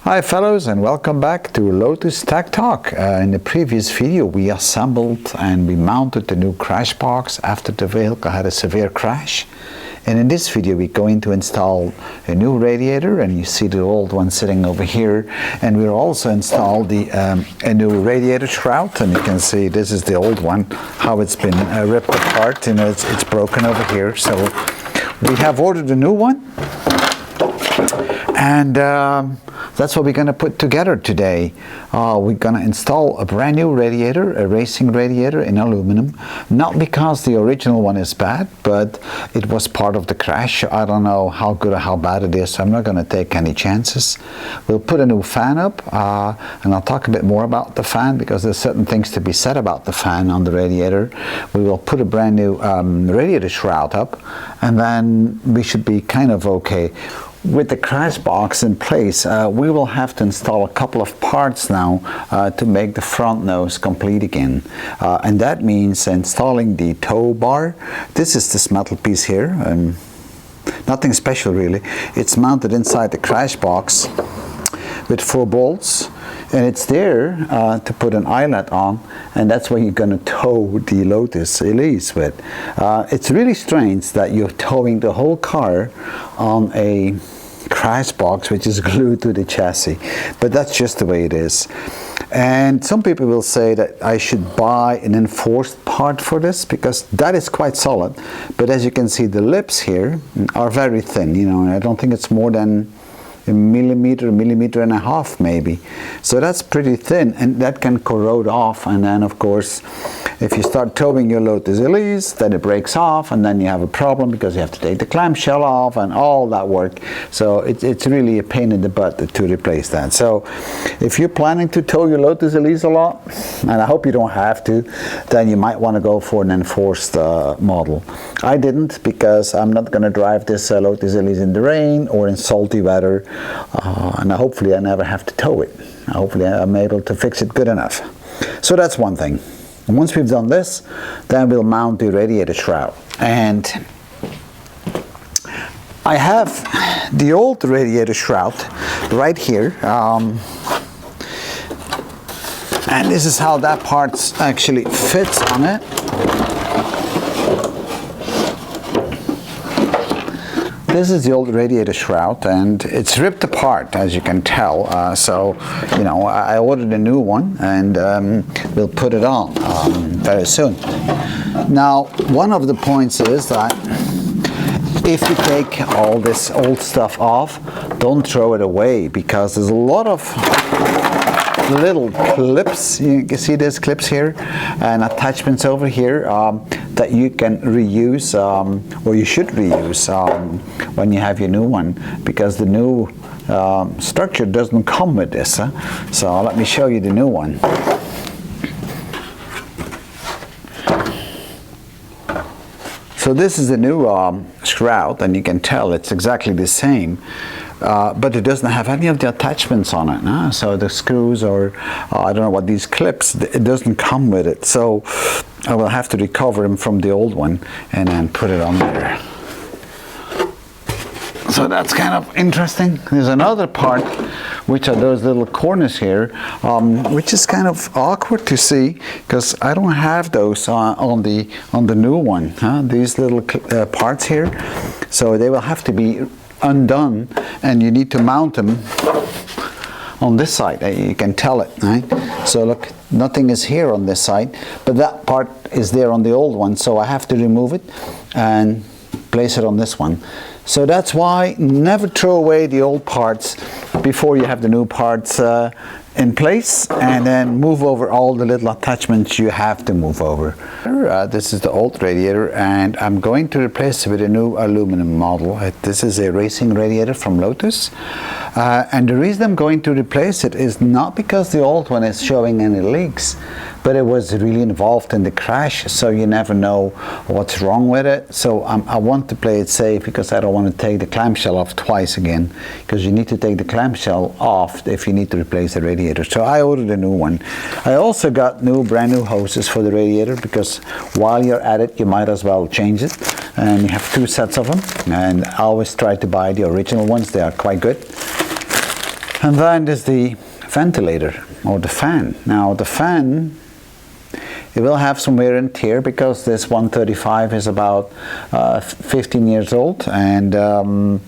Hi fellows, and welcome back to Lotus Tech Talk. In the previous video we assembled and we mounted the new crash box after the vehicle had a severe crash. And in this video we're going to install a new radiator, and you see the old one sitting over here, and we'll also install a new radiator shroud. And you can see this is the old one, how it's been ripped apart. You know, it's broken over here. So we have ordered a new one, and that's what we're going to put together today. We're going to install a brand new radiator, a racing radiator in aluminum. Not because the original one is bad, but it was part of the crash. I don't know how good or how bad it is, so I'm not going to take any chances. We'll put a new fan up, and I'll talk a bit more about the fan because there's certain things to be said about the fan on the radiator. We will put a brand new radiator shroud up, and then we should be kind of okay. With the crash box in place, we will have to install a couple of parts now to make the front nose complete again. And that means installing the tow bar. This is this metal piece here, and nothing special really. It's mounted inside the crash box with 4 bolts. And it's there to put an eyelet on, and that's where you're going to tow the Lotus Elise with. It's really strange that you're towing the whole car on a crash box which is glued to the chassis, but that's just the way it is. And some people will say that I should buy an enforced part for this because that is quite solid, but as you can see the lips here are very thin, you know, and I don't think it's more than a millimeter and a half maybe. So that's pretty thin, and that can corrode off, and then of course if you start towing your Lotus Elise, then it breaks off, and then you have a problem because you have to take the clamshell off and all that work. So it's really a pain in the butt to replace that. So if you're planning to tow your Lotus Elise a lot, and I hope you don't have to, then you might want to go for an enforced model. I didn't, because I'm not going to drive this Lotus Elise in the rain or in salty weather, and hopefully I never have to tow it. Hopefully I'm able to fix it good enough. So that's one thing. And once we've done this, then we'll mount the radiator shroud. And I have the old radiator shroud right here. And this is how that part actually fits on it. This is the old radiator shroud, and it's ripped apart, as you can tell. So, you know, I ordered a new one, and we'll put it on very soon. Now, one of the points is that if you take all this old stuff off, don't throw it away, because there's a lot of little clips. You can see these clips here and attachments over here that you can reuse, or you should reuse when you have your new one, because the new structure doesn't come with this. So let me show you the new one. So this is the new shroud, and you can tell it's exactly the same. But it doesn't have any of the attachments on it. So the screws, or I don't know what, these clips, it doesn't come with it. So I will have to recover them from the old one and then put it on there. So that's kind of interesting. There's another part, which are those little corners here, which is kind of awkward to see because I don't have those on the new one. These little parts here, so they will have to be undone, and you need to mount them on this side. You can tell it, right? So look, nothing is here on this side, but that part is there on the old one, so I have to remove it and place it on this one. So that's why never throw away the old parts before you have the new parts in place, and then move over all the little attachments you have to move over. This is the old radiator, and I'm going to replace it with a new aluminum model. This is a racing radiator from Lotus, and the reason I'm going to replace it is not because the old one is showing any leaks, but it was really involved in the crash, so you never know what's wrong with it. So I want to play it safe, because I don't want to take the clamshell off twice again, because you need to take the clamshell off if you need to replace the radiator. So I ordered a new one. I also got brand new hoses for the radiator, because while you're at it you might as well change it, and you have 2 sets of them, and I always try to buy the original ones. They are quite good. And then there's the ventilator or the fan. Now the fan, it will have some wear and tear because this 135 is about 15 years old and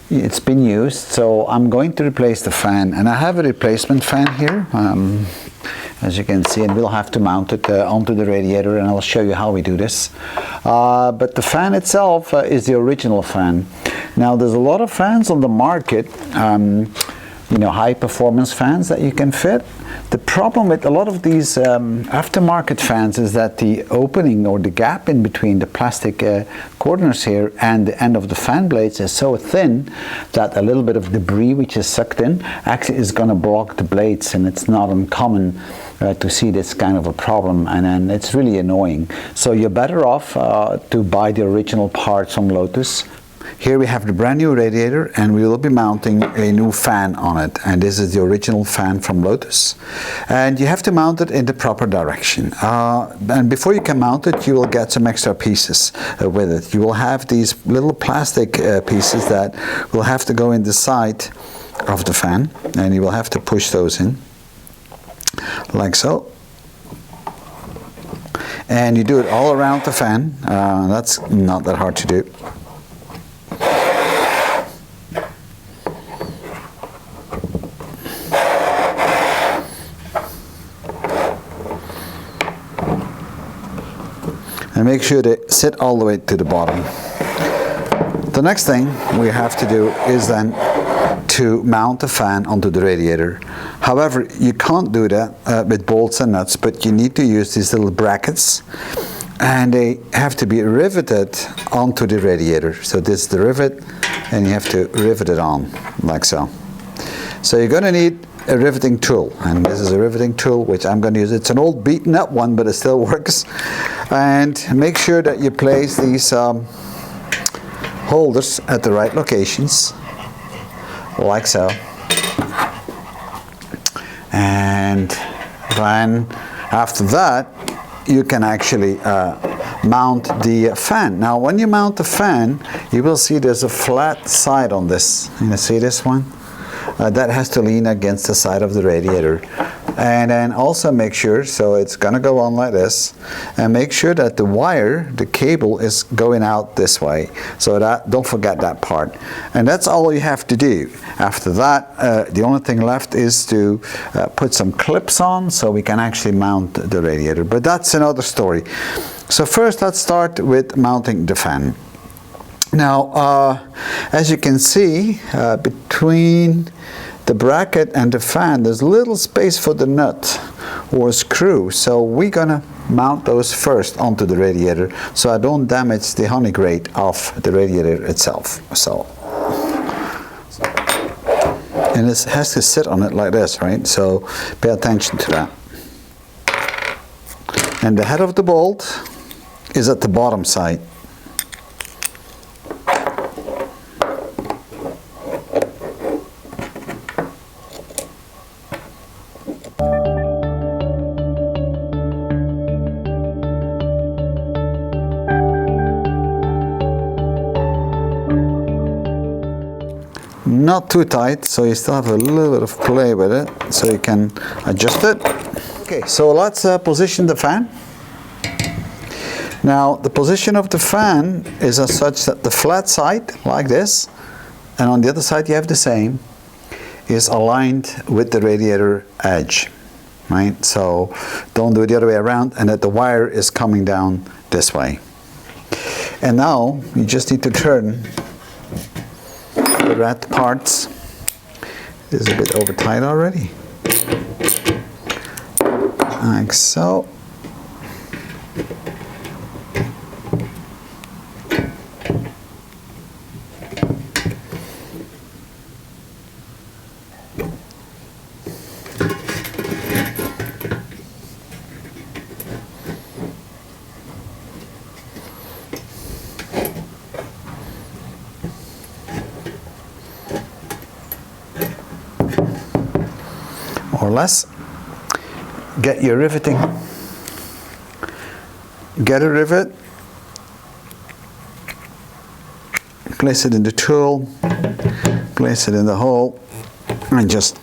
it's been used. So I'm going to replace the fan, and I have a replacement fan here, as you can see, and we'll have to mount it onto the radiator, and I'll show you how we do this. But the fan itself is the original fan. Now there's a lot of fans on the market, you know, high performance fans that you can fit. The problem with a lot of these aftermarket fans is that the opening or the gap in between the plastic corners here and the end of the fan blades is so thin that a little bit of debris which is sucked in actually is going to block the blades, and it's not uncommon to see this kind of a problem, and then it's really annoying. So you're better off to buy the original parts from Lotus. Here we have the brand new radiator, and we will be mounting a new fan on it, and this is the original fan from Lotus, and you have to mount it in the proper direction, and before you can mount it you will get some extra pieces with it. You will have these little plastic pieces that will have to go in the side of the fan, and you will have to push those in like so, and you do it all around the fan. That's not that hard to do. And make sure they sit all the way to the bottom. The next thing we have to do is then to mount the fan onto the radiator. However, you can't do that with bolts and nuts, but you need to use these little brackets, and they have to be riveted onto the radiator. So this is the rivet, and you have to rivet it on like so. So you're going to need a riveting tool, and this is a riveting tool which I'm going to use. It's an old beaten up one, but it still works. And make sure that you place these holders at the right locations, like so. And then after that you can actually mount the fan. Now when you mount the fan, you will see there's a flat side on this. You see this one? That has to lean against the side of the radiator. And then also make sure, so it's going to go on like this, and make sure that the wire, the cable, is going out this way. So that, don't forget that part. And that's all you have to do. After that, the only thing left is to put some clips on so we can actually mount the radiator. But that's another story. So first let's start with mounting the fan. Now, as you can see, between the bracket and the fan, there's little space for the nut or screw. So we're gonna mount those first onto the radiator so I don't damage the honey grate of the radiator itself. So, and it has to sit on it like this, right? So pay attention to that. And the head of the bolt is at the bottom side. Not too tight, so you still have a little bit of play with it, so you can adjust it. Okay, so let's position the fan. Now the position of the fan is as such that the flat side, like this, and on the other side you have the same, is aligned with the radiator edge, right? So don't do it the other way around, and that the wire is coming down this way. And now you just need to turn the red parts. This is a bit over tight already, like so. Or less. Get your riveting. Get a rivet. Place it in the tool. Place it in the hole. and just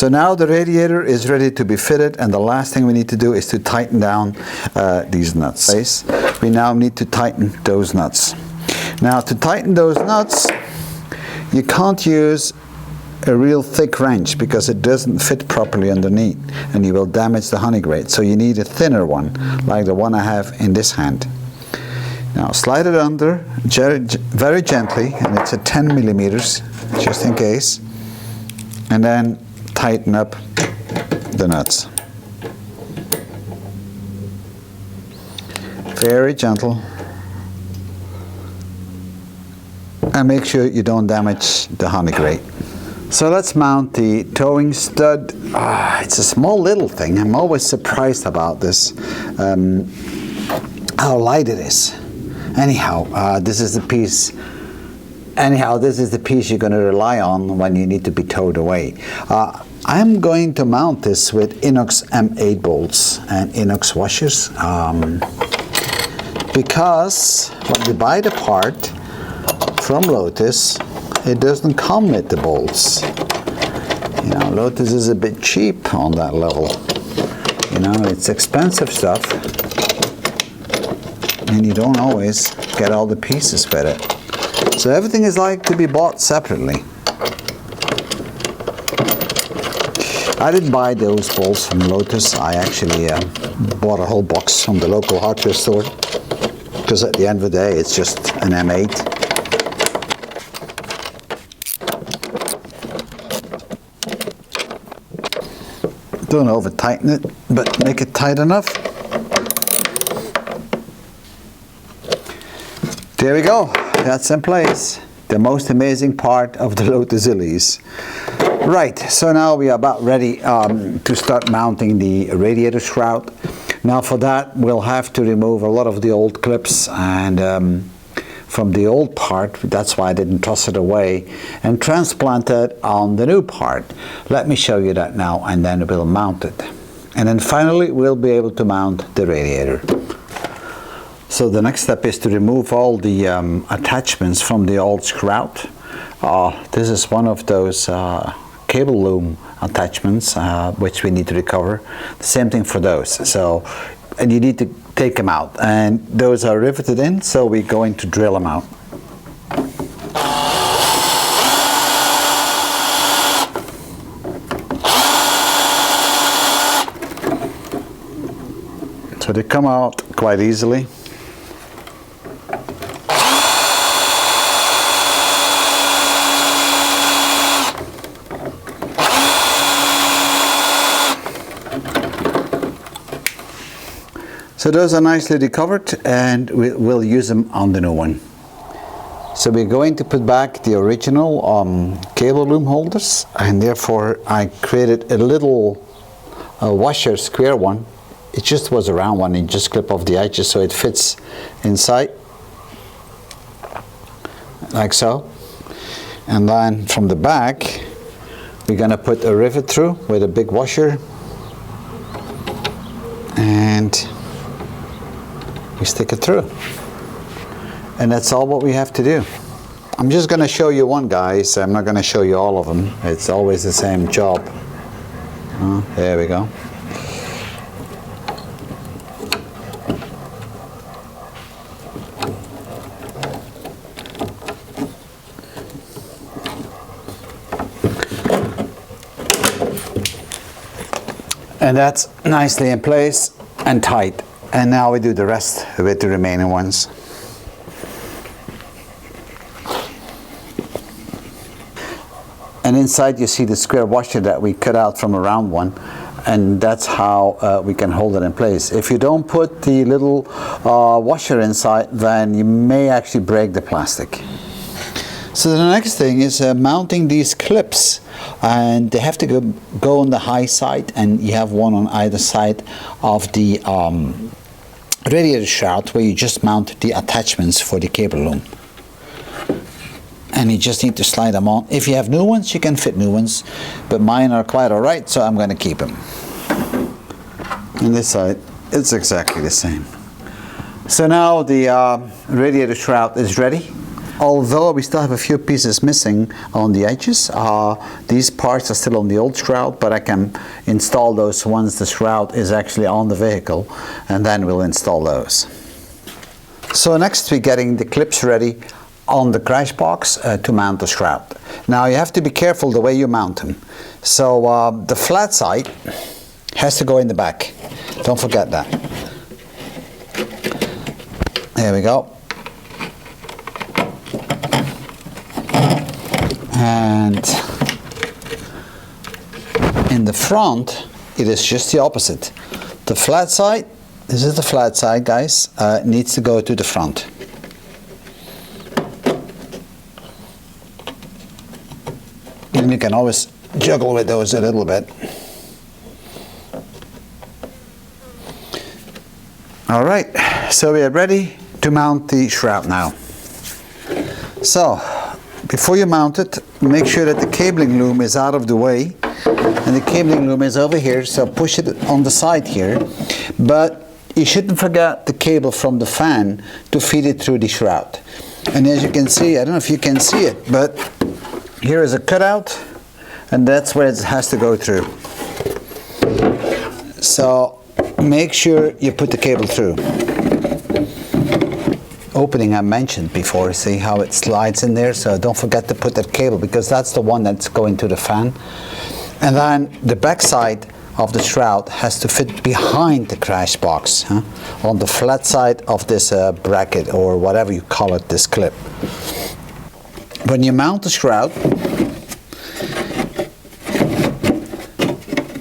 So now the radiator is ready to be fitted, and the last thing we need to do is to tighten down these nuts. We now need to tighten those nuts. Now to tighten those nuts, you can't use a real thick wrench because it doesn't fit properly underneath and you will damage the honey grate. So you need a thinner one, like the one I have in this hand. Now slide it under very gently, and it's at 10 millimeters, just in case, and then tighten up the nuts. Very gentle. And make sure you don't damage the honey grate. So let's mount the towing stud. It's a small little thing. I'm always surprised about this, how light it is. Anyhow, this is the piece you're going to rely on when you need to be towed away. I'm going to mount this with inox M8 bolts and inox washers, because when you buy the part from Lotus, it doesn't come with the bolts. You know, Lotus is a bit cheap on that level. You know, it's expensive stuff, and you don't always get all the pieces with it. So everything is like to be bought separately. I didn't buy those bolts from Lotus. I actually bought a whole box from the local hardware store, because at the end of the day it's just an M8. Don't over tighten it, but make it tight enough. There we go, that's in place. The most amazing part of the Lotus Elise. Right, so now we are about ready to start mounting the radiator shroud. Now for that we'll have to remove a lot of the old clips and from the old part, that's why I didn't toss it away, and transplant it on the new part. Let me show you that now, and then we'll mount it. And then finally we'll be able to mount the radiator. So the next step is to remove all the attachments from the old shroud. This is one of those cable loom attachments which we need to recover. The same thing for those. So, and you need to take them out, and those are riveted in, so we're going to drill them out. So they come out quite easily. So those are nicely recovered, and we'll use them on the new one. So we're going to put back the original cable loom holders, and therefore I created a little washer, square one. It just was a round one, and you just clip off the edges so it fits inside, like so. And then from the back, we're gonna put a rivet through with a big washer, and we stick it through, and that's all what we have to do. I'm just going to show you one, guys. I'm not going to show you all of them. It's always the same job. There we go. And that's nicely in place and tight. And now we do the rest with the remaining ones. And inside you see the square washer that we cut out from a round one, and that's how we can hold it in place. If you don't put the little washer inside, then you may actually break the plastic. So the next thing is mounting these clips, and they have to go on the high side, and you have one on either side of the radiator shroud where you just mount the attachments for the cable loom. And you just need to slide them on. If you have new ones, you can fit new ones, but mine are quite alright, so I'm going to keep them. On this side, it's exactly the same. So now the radiator shroud is ready. Although we still have a few pieces missing on the edges, these parts are still on the old shroud, but I can install those once the shroud is actually on the vehicle, and then we'll install those. So next we're getting the clips ready on the crash box to mount the shroud. Now you have to be careful the way you mount them. So the flat side has to go in the back. Don't forget that. There we go. And in the front, it is just the opposite. The flat side, this is the flat side, guys, needs to go to the front. And you can always juggle with those a little bit. All right, so we are ready to mount the shroud now. So, before you mount it, make sure that the cabling loom is out of the way, and the cabling loom is over here, so push it on the side here. But you shouldn't forget the cable from the fan to feed it through the shroud. And as you can see, I don't know if you can see it, but here is a cutout, and that's where it has to go through. So make sure you put the cable through. Opening I mentioned before, see how it slides in there, so don't forget to put that cable, because that's the one that's going to the fan. And then the back side of the shroud has to fit behind the crash box, on the flat side of this bracket, or whatever you call it, this clip. When you mount the shroud,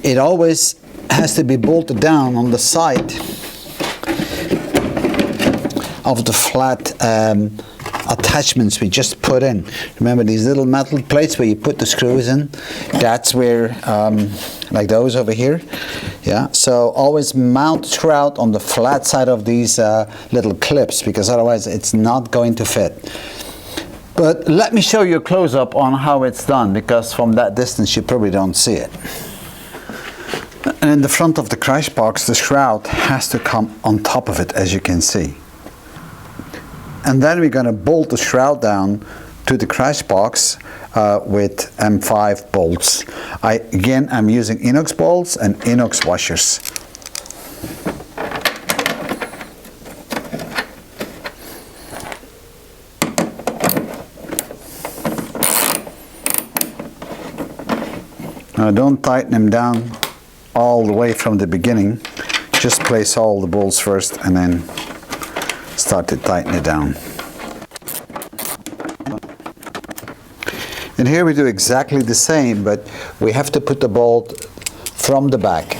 it always has to be bolted down on the side of the flat attachments we just put in. Remember these little metal plates where you put the screws in? That's where, like those over here. Yeah, so always mount the shroud on the flat side of these little clips, because otherwise it's not going to fit. But let me show you a close-up on how it's done, because from that distance you probably don't see it. And in the front of the crash box, the shroud has to come on top of it, as you can see. And then we're going to bolt the shroud down to the crash box with M5 bolts. I'm using inox bolts and inox washers. Now don't tighten them down all the way from the beginning. Just place all the bolts first and then start to tighten it down. And here we do exactly the same, but we have to put the bolt from the back.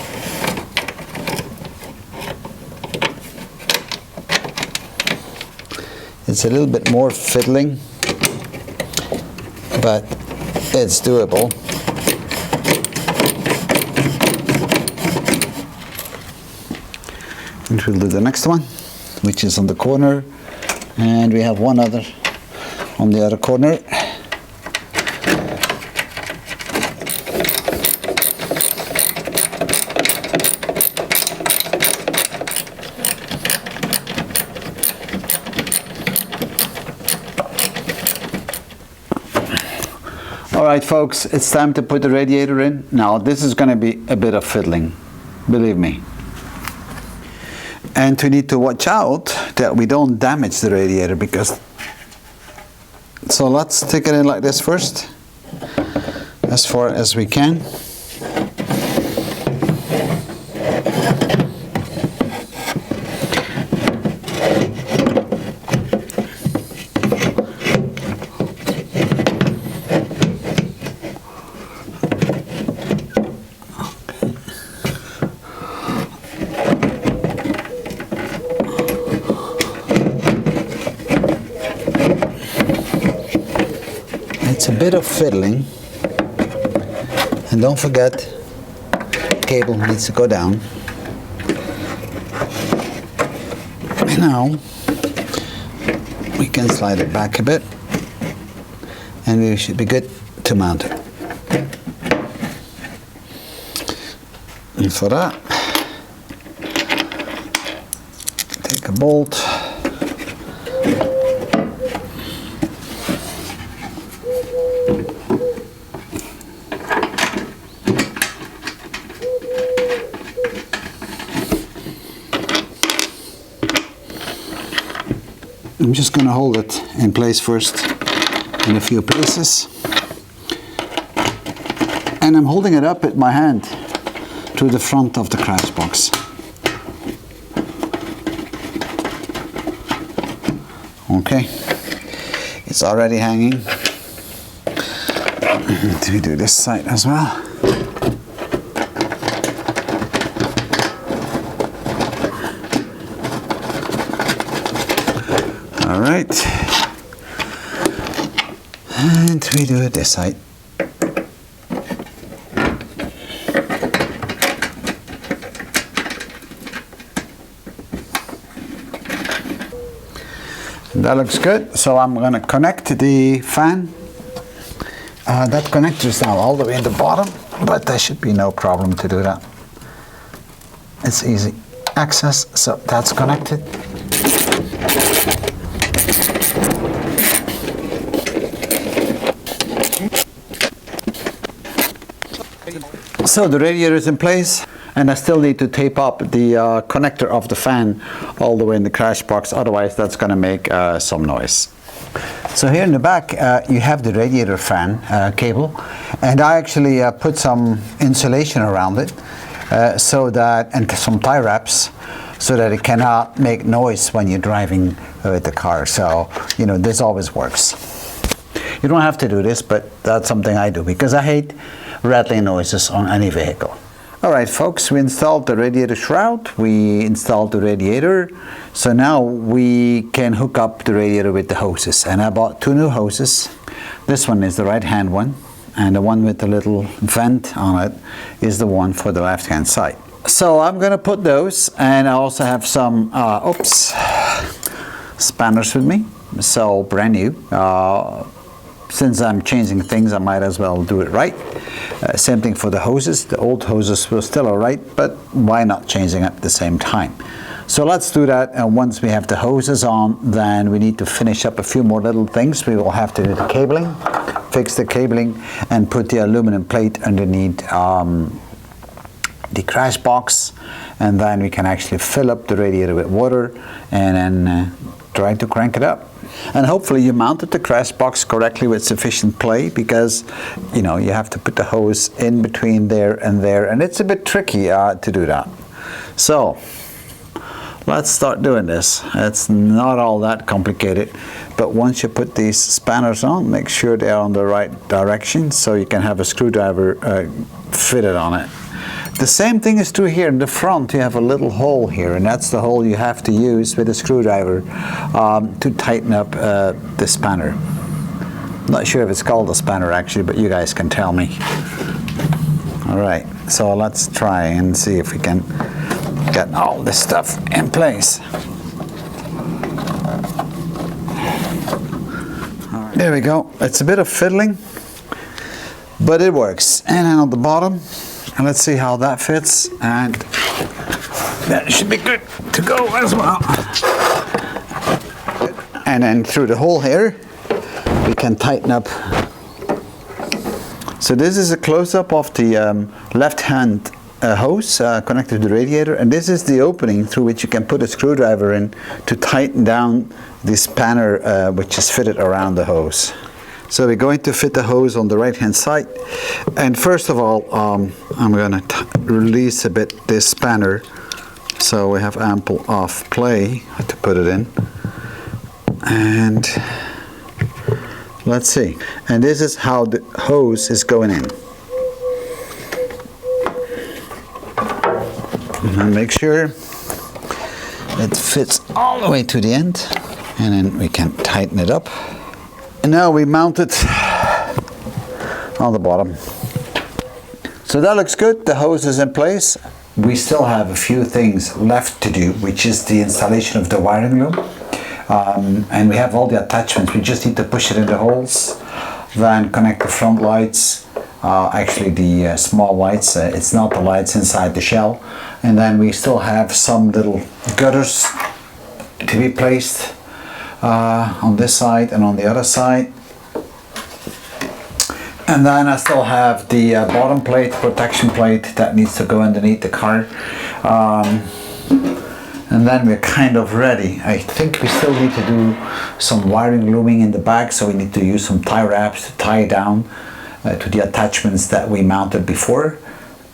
It's a little bit more fiddling, but it's doable. And we'll do the next one, which is on the corner, and we have one other on the other corner. Alright folks, it's time to put the radiator in. Now this is going to be a bit of fiddling, believe me. And we need to watch out that we don't damage the radiator, because... So let's take it in like this first, as far as we can. a bit of fiddling. And don't forget, the cable needs to go down. And now we can slide it back a bit, and we should be good to mount it. And for that, take a bolt. I'm just going to hold it in place first in a few places, and I'm holding it up with my hand to the front of the crash box. Okay, it's already hanging. We do this side as well. All right, and we do it this side. That looks good. So I'm going to connect the fan. That connector is now all the way in the bottom, but there should be no problem to do that. It's easy access, so that's connected. So the radiator is in place, and I still need to tape up the connector of the fan all the way in the crash box, otherwise that's going to make some noise. So here in the back you have the radiator fan cable, and I actually put some insulation around it so that, and some tie wraps, so that it cannot make noise when you're driving with the car. So, you know, this always works. You don't have to do this, but that's something I do because I hate rattling noises on any vehicle. Alright folks, we installed the radiator shroud, we installed the radiator, so now we can hook up the radiator with the hoses. And I bought two new hoses. This one is the right hand one, and the one with the little vent on it is the one for the left hand side. So I'm going to put those, and I also have some spanners with me, so brand new. Since I'm changing things, I might as well do it right. Same thing for the hoses. The old hoses were still alright, but why not changing at the same time? So let's do that, and once we have the hoses on, then we need to finish up a few more little things. We will have to do the cabling, fix the cabling, and put the aluminum plate underneath the crash box, and then we can actually fill up the radiator with water and then try to crank it up. And hopefully you mounted the crash box correctly with sufficient play, because you know you have to put the hose in between there, and it's a bit tricky to do that. So let's start doing this. It's not all that complicated, but once you put these spanners on, make sure they're on the right direction so you can have a screwdriver fitted on it. The same thing is true here in the front. You have a little hole here, and that's the hole you have to use with a screwdriver to tighten up the spanner. I'm not sure if it's called a spanner actually, but you guys can tell me. Alright, so let's try and see if we can get all this stuff in place. Right. There we go. It's a bit of fiddling, but it works. And then on the bottom, and let's see how that fits, and that should be good to go as well. And then through the hole here, we can tighten up. So this is a close-up of the left-hand hose connected to the radiator, and this is the opening through which you can put a screwdriver in to tighten down the spanner which is fitted around the hose. So we're going to fit the hose on the right hand side, and first of all I'm going to release a bit this spanner so we have ample off play to put it in, and let's see, and this is how the hose is going in. And make sure it fits all the way to the end, and then we can tighten it up. And now we mounted on the bottom. So that looks good. The hose is in place. We still have a few things left to do, which is the installation of the wiring loom. And we have all the attachments. We just need to push it in the holes, then connect the front lights, actually the small lights. It's not the lights inside the shell. And then we still have some little gutters to be placed on this side and on the other side. And then I still have the bottom plate, protection plate, that needs to go underneath the car. And then we're kind of ready. I think we still need to do some wiring looming in the back, so we need to use some tie wraps to tie down to the attachments that we mounted before.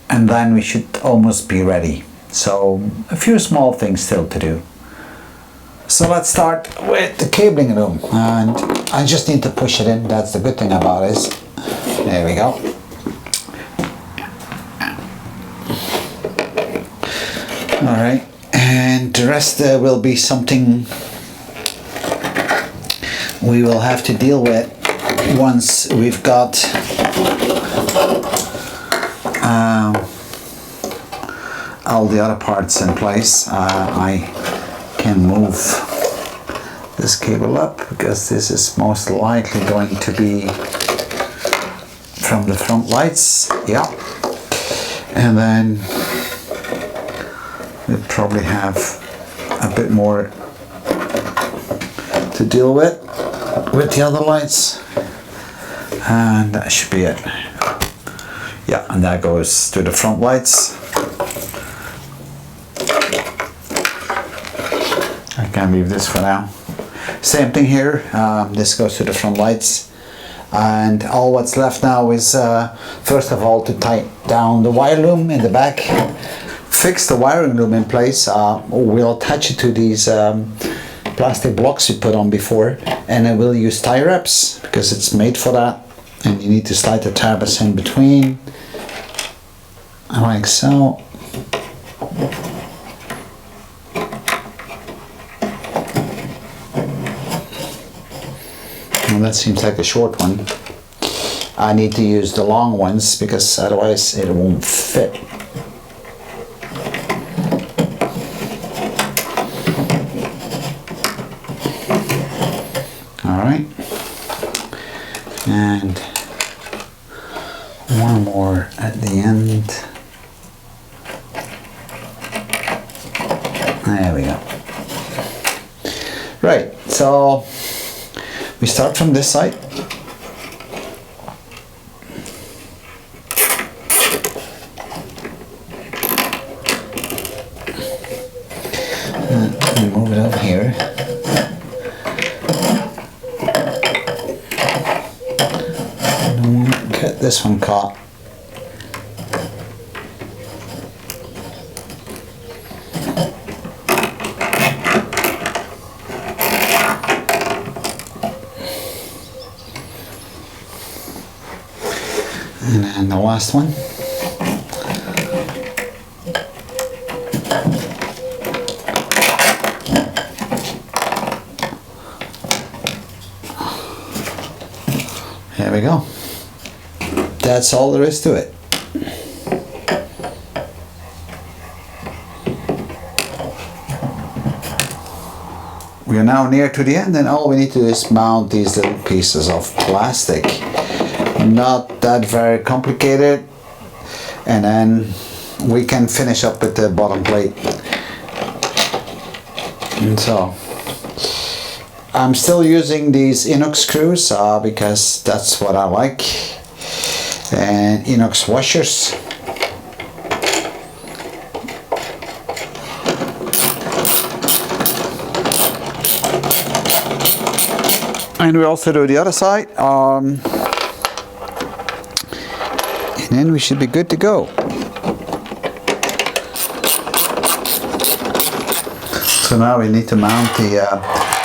And then we should almost be ready. So a few small things still to do. So let's start with the cabling loom. And I just need to push it in. That's the good thing about it. There we go. All right, and the rest will be something we will have to deal with once we've got all the other parts in place. I can move this cable up because this is most likely going to be from the front lights, yeah, and then we'll probably have a bit more to deal with the other lights, and that should be it. Yeah, and that goes to the front lights. I can leave this for now. Same thing here, this goes to the front lights. And all what's left now is first of all to tighten down the wire loom in the back, fix the wiring loom in place. We'll attach it to these plastic blocks we put on before, and I will use tie wraps because it's made for that, and you need to slide the tabs in between like so. Well, that seems like a short one. I need to use the long ones because otherwise it won't fit. All right, and one more at the end. There we go. Right, so we start from this side. And move it over here. And get this one caught. And then the last one. There we go. That's all there is to it. We are now near to the end, and all we need to do is mount these little pieces of plastic. Not that very complicated, and then we can finish up with the bottom plate. And so I'm still using these inox screws because that's what I like, and inox washers. And we also do the other side. And then we should be good to go. So now we need to mount the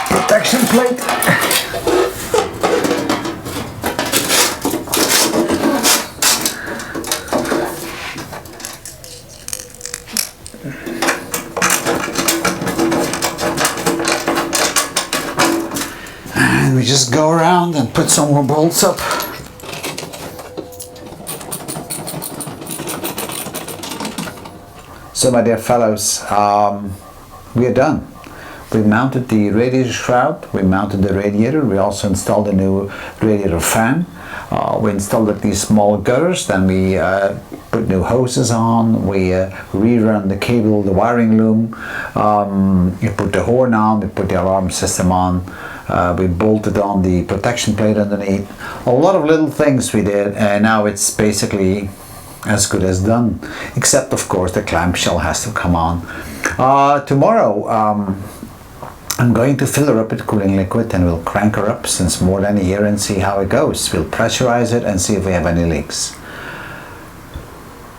protection plate. And we just go around and put some more bolts up. So my dear fellows, we are done. We mounted the radiator shroud, we mounted the radiator, we also installed a new radiator fan. We installed these small gutters, then we put new hoses on, we rerun the cable, the wiring loom, we put the horn on, we put the alarm system on, we bolted on the protection plate underneath. A lot of little things we did, and now it's basically as good as done, except of course the clamshell has to come on. Tomorrow I'm going to fill her up with cooling liquid and we'll crank her up since more than a year and see how it goes. We'll pressurize it and see if we have any leaks.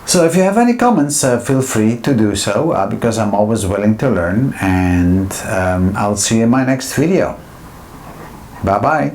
So if you have any comments, feel free to do so, because I'm always willing to learn, and I'll see you in my next video. Bye bye.